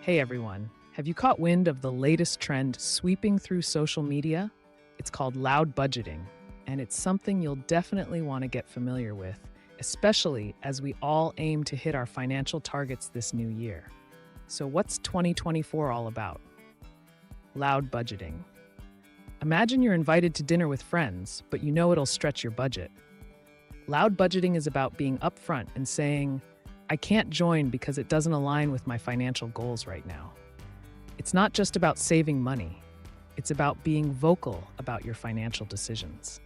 Hey everyone, have you caught wind of the latest trend sweeping through social media? It's called loud budgeting, and it's something you'll definitely want to get familiar with, especially as we all aim to hit our financial targets this new year. So, what's 2024 all about? Loud budgeting. Imagine you're invited to dinner with friends, but you know it'll stretch your budget. Loud budgeting is about being upfront and saying, I can't join because it doesn't align with my financial goals right now. It's not just about saving money, it's about being vocal about your financial decisions.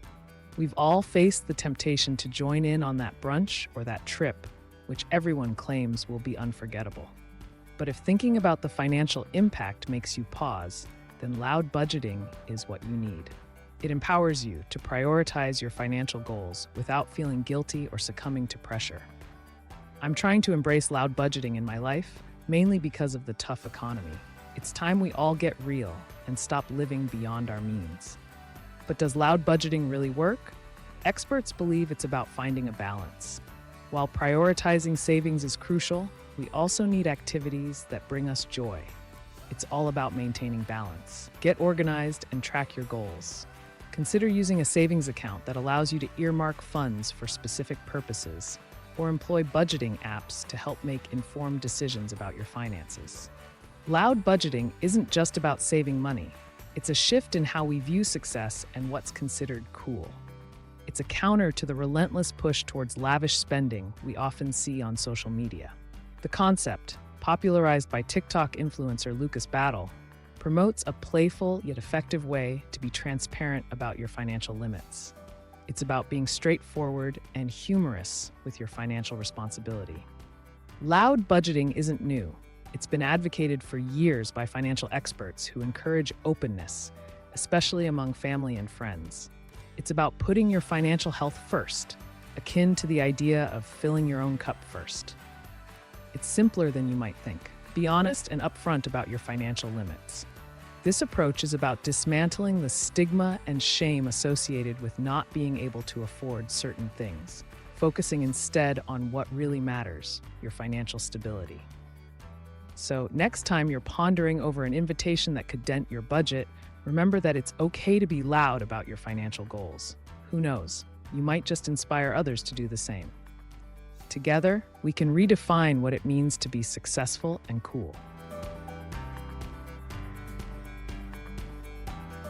We've all faced the temptation to join in on that brunch or that trip, which everyone claims will be unforgettable. But if thinking about the financial impact makes you pause, then loud budgeting is what you need. It empowers you to prioritize your financial goals without feeling guilty or succumbing to pressure. I'm trying to embrace loud budgeting in my life, mainly because of the tough economy. It's time we all get real and stop living beyond our means. But does loud budgeting really work? Experts believe it's about finding a balance. While prioritizing savings is crucial, we also need activities that bring us joy. It's all about maintaining balance. Get organized and track your goals. Consider using a savings account that allows you to earmark funds for specific purposes, or employ budgeting apps to help make informed decisions about your finances. Loud budgeting isn't just about saving money. It's a shift in how we view success and what's considered cool. It's a counter to the relentless push towards lavish spending we often see on social media. The concept, popularized by TikTok influencer Lucas Battle, promotes a playful yet effective way to be transparent about your financial limits. It's about being straightforward and humorous with your financial responsibility. Loud budgeting isn't new. It's been advocated for years by financial experts who encourage openness, especially among family and friends. It's about putting your financial health first, akin to the idea of filling your own cup first. It's simpler than you might think. Be honest and upfront about your financial limits. This approach is about dismantling the stigma and shame associated with not being able to afford certain things, focusing instead on what really matters, your financial stability. So, next time you're pondering over an invitation that could dent your budget, remember that it's okay to be loud about your financial goals. Who knows? You might just inspire others to do the same. Together, we can redefine what it means to be successful and cool.